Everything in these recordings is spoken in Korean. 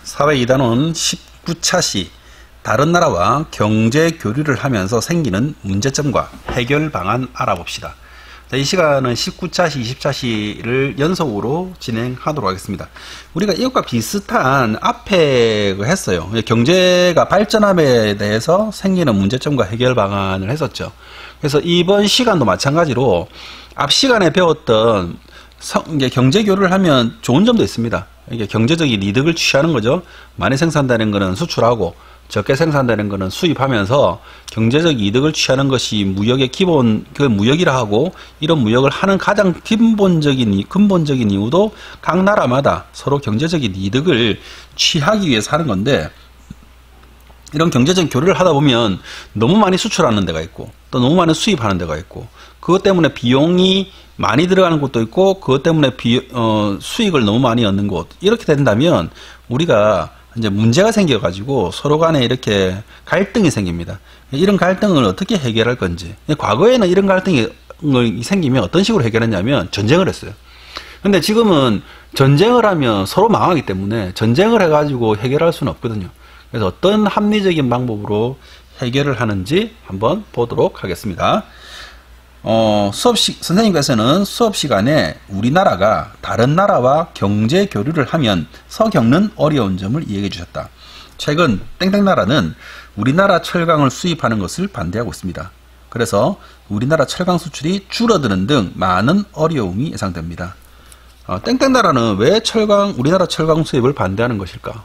사회 2단원 19차시 다른 나라와 경제 교류를 하면서 생기는 문제점과 해결 방안 알아봅시다. 자, 이 시간은 19차시, 20차시를 연속으로 진행하도록 하겠습니다. 우리가 이것과 비슷한 앞에 했어요. 경제가 발전함에 대해서 생기는 문제점과 해결 방안을 했었죠. 그래서 이번 시간도 마찬가지로 앞 시간에 배웠던 경제 교류를 하면 좋은 점도 있습니다. 이게 경제적인 이득을 취하는 거죠. 많이 생산되는 거는 수출하고 적게 생산되는 거는 수입하면서 경제적 이득을 취하는 것이 무역의 기본, 그 무역이라 하고, 이런 무역을 하는 가장 근본적인 이유도 각 나라마다 서로 경제적인 이득을 취하기 위해서 하는 건데, 이런 경제적 교류를 하다 보면 너무 많이 수출하는 데가 있고, 또 너무 많이 수입하는 데가 있고, 그것 때문에 비용이 많이 들어가는 곳도 있고, 그것 때문에 수익을 너무 많이 얻는 곳, 이렇게 된다면 우리가 이제 문제가 생겨가지고 서로 간에 이렇게 갈등이 생깁니다. 이런 갈등을 어떻게 해결할 건지. 과거에는 이런 갈등이 생기면 어떤 식으로 해결했냐면 전쟁을 했어요. 근데 지금은 전쟁을 하면 서로 망하기 때문에 전쟁을 해가지고 해결할 수는 없거든요. 그래서 어떤 합리적인 방법으로 해결을 하는지 한번 보도록 하겠습니다. 선생님께서는 수업 시간에 우리나라가 다른 나라와 경제 교류를 하면서 겪는 어려운 점을 이야기해 주셨다. 최근 땡땡 나라는 우리나라 철강을 수입하는 것을 반대하고 있습니다. 그래서 우리나라 철강 수출이 줄어드는 등 많은 어려움이 예상됩니다. 땡땡 나라는 왜 우리나라 철강 수입을 반대하는 것일까?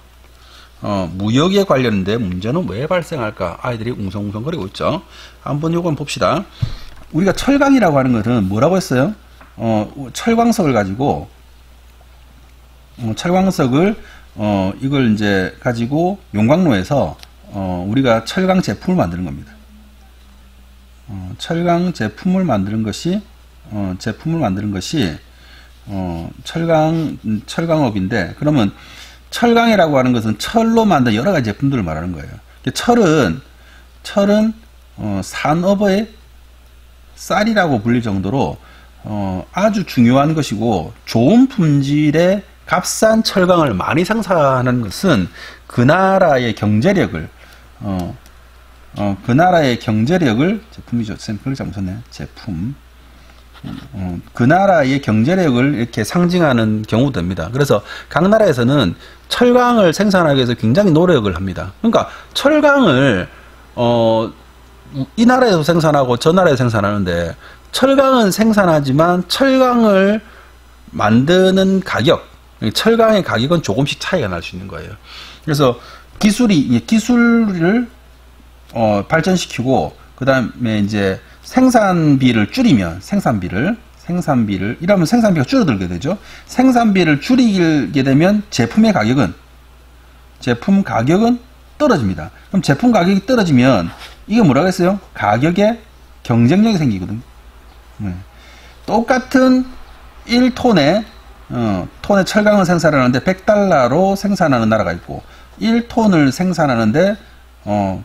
무역에 관련된 문제는 왜 발생할까? 아이들이 웅성웅성거리고 있죠. 한번 요건 봅시다. 우리가 철강이라고 하는 것은 뭐라고 했어요? 철광석을 가지고, 이걸 이제 가지고 용광로에서, 우리가 철강 제품을 만드는 겁니다. 철강 제품을 만드는 것이, 철강업인데, 그러면 철강이라고 하는 것은 철로 만든 여러 가지 제품들을 말하는 거예요. 철은, 산업의 쌀이라고 불릴 정도로 아주 중요한 것이고, 좋은 품질의 값싼 철강을 많이 생산하는 것은 그 나라의 경제력을 제품이죠. 그걸 잘못했네. 제품. 그 나라의 경제력을 이렇게 상징하는 경우도 됩니다. 그래서 각 나라에서는 철강을 생산하기 위해서 굉장히 노력을 합니다. 그러니까 철강을 이 나라에서 생산하고 저 나라에서 생산하는데, 철강은 생산하지만 철강을 만드는 가격, 철강의 가격은 조금씩 차이가 날 수 있는 거예요. 그래서 기술을 발전시키고, 그 다음에 이제 생산비를 줄이면 이러면 생산비가 줄어들게 되죠. 생산비를 줄이게 되면 제품 가격은 떨어집니다. 그럼 제품 가격이 떨어지면 이게 뭐라고 했어요? 가격에 경쟁력이 생기거든요. 똑같은 1톤의 철강을 생산하는데 $100로 생산하는 나라가 있고, 1톤을 생산하는데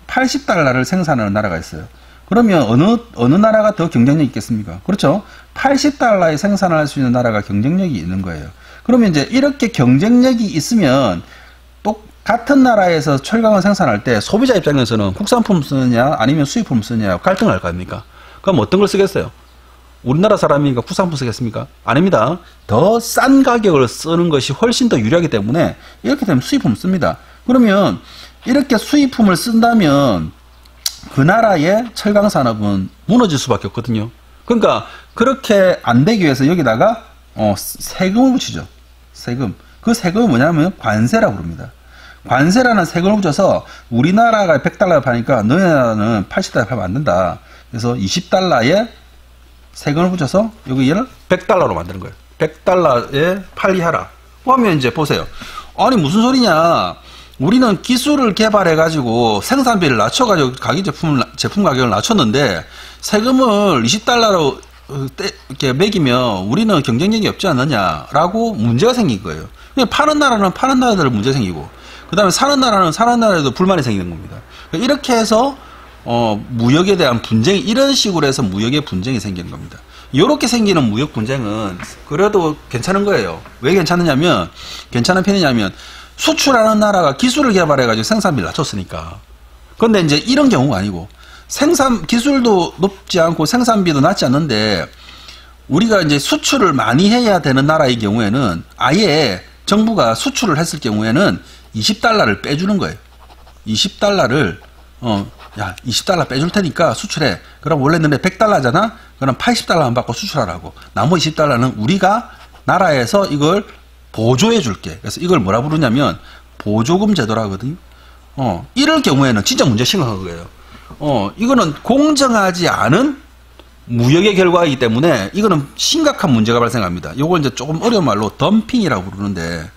80달러를 생산하는 나라가 있어요. 그러면 어느 나라가 더 경쟁력이 있겠습니까? 그렇죠? 80달러에 생산할 수 있는 나라가 경쟁력이 있는 거예요. 그러면 이제 이렇게 경쟁력이 있으면 같은 나라에서 철강을 생산할 때 소비자 입장에서는 국산품 쓰느냐 아니면 수입품 쓰느냐 갈등을 할 거 아닙니까? 그럼 어떤 걸 쓰겠어요? 우리나라 사람이니까 국산품 쓰겠습니까? 아닙니다. 더 싼 가격을 쓰는 것이 훨씬 더 유리하기 때문에 이렇게 되면 수입품 씁니다. 그러면 이렇게 수입품을 쓴다면 그 나라의 철강 산업은 무너질 수밖에 없거든요. 그러니까 그렇게 안 되기 위해서 여기다가 세금을 붙이죠. 세금. 그 세금이 뭐냐면 관세라고 부릅니다. 관세라는 세금을 붙여서 우리나라가 $100 파니까 너네 나라는 80달러 파면 안 된다. 그래서 20달러에 세금을 붙여서 여기를 $100로 만드는 거예요. $100에 판리하라. 그러면 이제 보세요. 아니 무슨 소리냐. 우리는 기술을 개발해가지고 생산비를 낮춰가지고 제품 가격을 낮췄는데 세금을 20달러로 이렇게 매기면 우리는 경쟁력이 없지 않느냐라고 문제가 생긴 거예요. 파는 나라는 파는 나라대로 문제 생기고, 그 다음에 사는 나라는 사는 나라에도 불만이 생기는 겁니다. 이렇게 해서 무역에 대한 분쟁이, 이런 식으로 해서 무역의 분쟁이 생기는 겁니다. 이렇게 생기는 무역 분쟁은 그래도 괜찮은 거예요. 왜 괜찮은 편이냐면 수출하는 나라가 기술을 개발해가지고 생산비를 낮췄으니까. 근데 이제 이런 경우가 아니고, 기술도 높지 않고 생산비도 낮지 않는데, 우리가 이제 수출을 많이 해야 되는 나라의 경우에는 아예 정부가 수출을 했을 경우에는 20달러를 빼주는 거예요. 20달러를, 야, 20달러 빼줄 테니까 수출해. 그럼 원래 너네 100달러잖아? 그럼 80달러만 받고 수출하라고. 나머지 20달러는 우리가 나라에서 이걸 보조해 줄게. 그래서 이걸 뭐라 부르냐면 보조금 제도라 하거든요. 이럴 경우에는 진짜 문제 심각한 거예요. 이거는 공정하지 않은 무역의 결과이기 때문에 이거는 심각한 문제가 발생합니다. 요걸 이제 조금 어려운 말로 덤핑이라고 부르는데,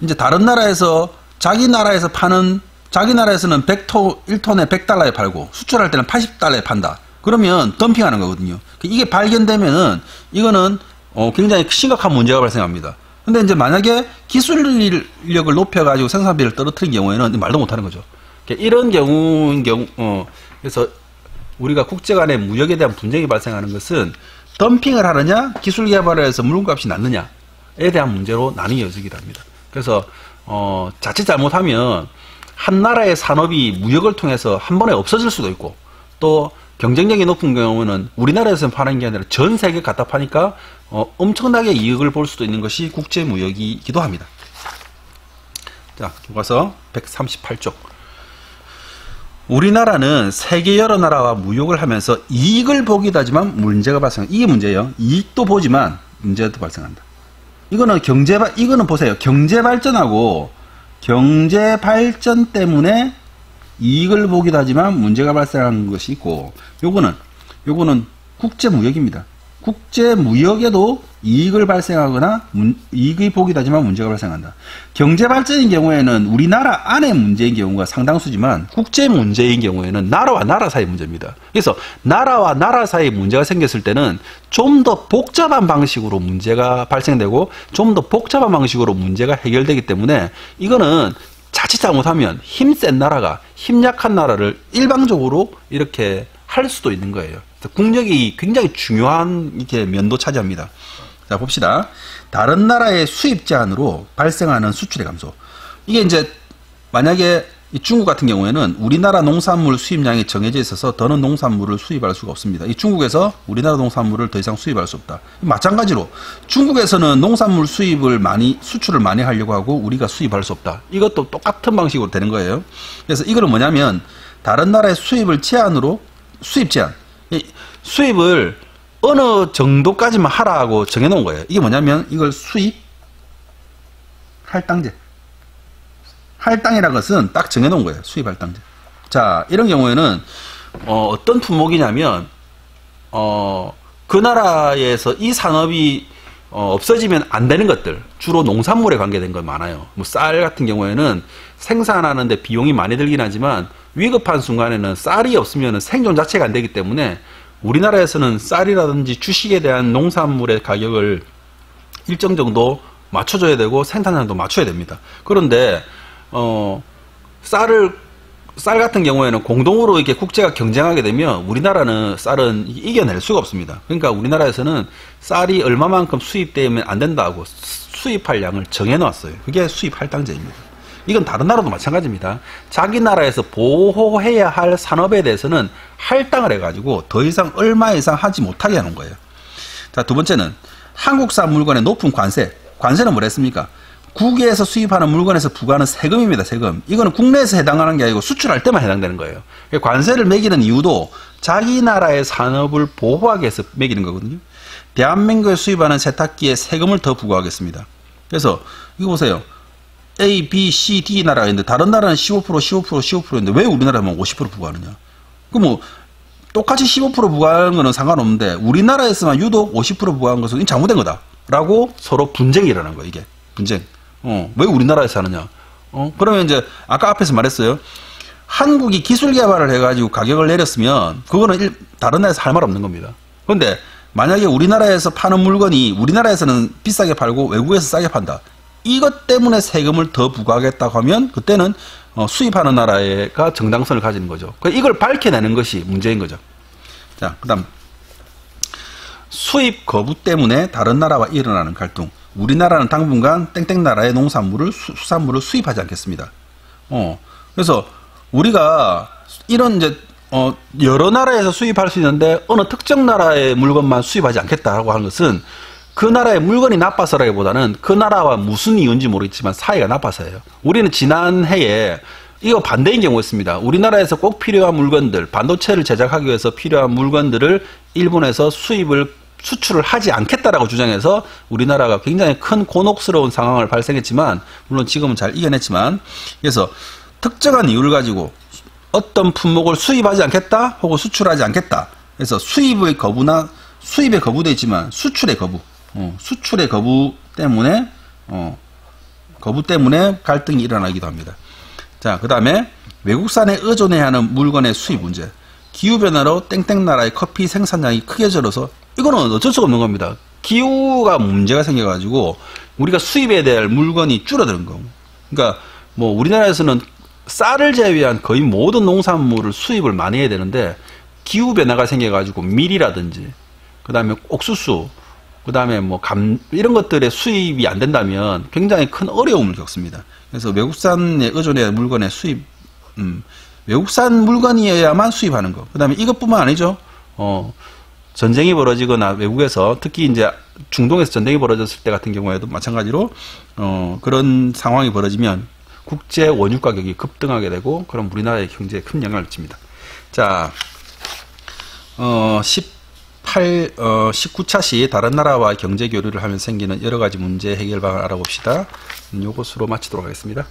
이제 다른 나라에서 자기 나라에서 파는, 자기 나라에서는 1톤에 100달러에 팔고 수출할 때는 80달러에 판다. 그러면 덤핑하는 거거든요. 이게 발견되면은 이거는 굉장히 심각한 문제가 발생합니다. 근데 이제 만약에 기술력을 높여가지고 생산비를 떨어뜨린 경우에는 말도 못하는 거죠. 이런 경우인 그래서 우리가 국제 간의 무역에 대한 분쟁이 발생하는 것은 덤핑을 하느냐, 기술 개발을 해서 물건값이 낮느냐에 대한 문제로 나뉘어지기도 합니다. 그래서 자칫 잘못하면 한 나라의 산업이 무역을 통해서 한 번에 없어질 수도 있고, 또 경쟁력이 높은 경우는 우리나라에서 파는 게 아니라 전 세계 갖다 파니까 엄청나게 이익을 볼 수도 있는 것이 국제무역이기도 합니다. 자, 교과서 138쪽. 우리나라는 세계 여러 나라와 무역을 하면서 이익을 보기도 하지만 문제가 발생한다. 이게 문제예요. 이익도 보지만 문제도 발생한다. 이거는 보세요. 경제 발전하고 경제 발전 때문에 이익을 보기도 하지만 문제가 발생하는 것이 있고, 요거는 국제무역입니다. 국제무역에도 이익을 발생하거나 이익이 보기도 하지만 문제가 발생한다. 경제발전인 경우에는 우리나라 안의 문제인 경우가 상당수지만 국제 문제인 경우에는 나라와 나라 사이 문제입니다. 그래서 나라와 나라 사이 문제가 생겼을 때는 좀 더 복잡한 방식으로 문제가 발생되고 좀 더 복잡한 방식으로 문제가 해결되기 때문에 이거는 자칫 잘못하면 힘센 나라가 힘 약한 나라를 일방적으로 이렇게 할 수도 있는 거예요. 국력이 굉장히 중요한 이렇게 면도 차지합니다. 자, 봅시다. 다른 나라의 수입 제한으로 발생하는 수출의 감소. 이게 이제 만약에 중국 같은 경우에는 우리나라 농산물 수입량이 정해져 있어서 더는 농산물을 수입할 수가 없습니다. 이 중국에서 우리나라 농산물을 더 이상 수입할 수 없다. 마찬가지로 중국에서는 농산물 수출을 많이 하려고 하고 우리가 수입할 수 없다. 이것도 똑같은 방식으로 되는 거예요. 그래서 이거는 뭐냐면 다른 나라의 수입을 제한으로 수입 제한. 수입을 어느 정도까지만 하라고 정해놓은 거예요. 이게 뭐냐면 이걸 수입 할당제. 할당이라는 것은 딱 정해놓은 거예요. 수입 할당제. 자, 이런 경우에는 어떤 품목이냐면 그 나라에서 이 산업이 없어지면 안 되는 것들, 주로 농산물에 관계된 건 많아요. 뭐 쌀 같은 경우에는 생산하는데 비용이 많이 들긴 하지만 위급한 순간에는 쌀이 없으면 생존 자체가 안 되기 때문에 우리나라에서는 쌀이라든지 주식에 대한 농산물의 가격을 일정 정도 맞춰줘야 되고 생산량도 맞춰야 됩니다. 그런데 쌀 같은 경우에는 공동으로 이렇게 국제가 경쟁하게 되면 우리나라는 쌀은 이겨낼 수가 없습니다. 그러니까 우리나라에서는 쌀이 얼마만큼 수입되면 안 된다고 수입할 양을 정해놨어요. 그게 수입 할당제입니다. 이건 다른 나라도 마찬가지입니다. 자기 나라에서 보호해야 할 산업에 대해서는 할당을 해가지고 더 이상 얼마 이상 하지 못하게 하는 거예요. 자, 두 번째는 한국산 물건의 높은 관세. 관세는 뭐랬습니까? 국외에서 수입하는 물건에서 부과하는 세금입니다. 세금. 이거는 국내에서 해당하는 게 아니고 수출할 때만 해당되는 거예요. 관세를 매기는 이유도 자기 나라의 산업을 보호하기 위해서 매기는 거거든요. 대한민국에 수입하는 세탁기에 세금을 더 부과하겠습니다. 그래서 이거 보세요. A, B, C, D 나라가 있는데 다른 나라는 15%인데 왜 우리나라만 50% 부과하느냐? 그럼 뭐 똑같이 15% 부과하는 거는 상관없는데 우리나라에서만 유독 50% 부과한 것은 잘못된 거다라고 서로 분쟁이 일어난 거예요. 이게 분쟁. 왜 우리나라에서 하느냐? 그러면 이제 아까 앞에서 말했어요. 한국이 기술 개발을 해가지고 가격을 내렸으면 그거는 다른 나라에서 할 말 없는 겁니다. 그런데 만약에 우리나라에서 파는 물건이 우리나라에서는 비싸게 팔고 외국에서 싸게 판다. 이것 때문에 세금을 더 부과하겠다고 하면 그때는 수입하는 나라가 정당성을 가지는 거죠. 이걸 밝혀내는 것이 문제인 거죠. 자, 그 다음 수입 거부 때문에 다른 나라와 일어나는 갈등. 우리나라는 당분간 땡땡 나라의 농산물을 수산물을 수입하지 않겠습니다. 그래서 우리가 이런 이제 여러 나라에서 수입할 수 있는데 어느 특정 나라의 물건만 수입하지 않겠다라고 하는 것은 그 나라의 물건이 나빠서라기보다는 그 나라와 무슨 이유인지 모르겠지만 사이가 나빠서예요. 우리는 지난해에 이거 반대인 경우가 있습니다. 우리나라에서 꼭 필요한 물건들, 반도체를 제작하기 위해서 필요한 물건들을 일본에서 수출을 하지 않겠다라고 주장해서 우리나라가 굉장히 큰 곤혹스러운 상황을 발생했지만, 물론 지금은 잘 이겨냈지만, 그래서 특정한 이유를 가지고 어떤 품목을 수입하지 않겠다 혹은 수출하지 않겠다. 그래서 수입의 거부도 있지만 수출의 거부 때문에 갈등이 일어나기도 합니다. 자, 그 다음에 외국산에 의존해야 하는 물건의 수입 문제. 기후변화로 땡땡 나라의 커피 생산량이 크게 줄어서, 이거는 어쩔 수가 없는 겁니다. 기후가 문제가 생겨가지고 우리가 수입해야 될 물건이 줄어드는 거고. 그러니까 뭐 우리나라에서는 쌀을 제외한 거의 모든 농산물을 수입을 많이 해야 되는데, 기후변화가 생겨가지고 밀이라든지, 그 다음에 옥수수, 그 다음에 뭐 이런 것들의 수입이 안 된다면 굉장히 큰 어려움을 겪습니다. 그래서 외국산에 의존해야 할 물건의 수입, 외국산 물건이어야만 수입하는 거. 그 다음에 이것뿐만 아니죠. 전쟁이 벌어지거나 외국에서, 특히 이제 중동에서 전쟁이 벌어졌을 때 같은 경우에도 마찬가지로 그런 상황이 벌어지면 국제 원유 가격이 급등하게 되고, 그럼 우리나라의 경제에 큰 영향을 미칩니다. 자, 19차 시 다른 나라와 경제 교류를 하면 생기는 여러 가지 문제 해결 방안을 알아봅시다. 이것으로 마치도록 하겠습니다.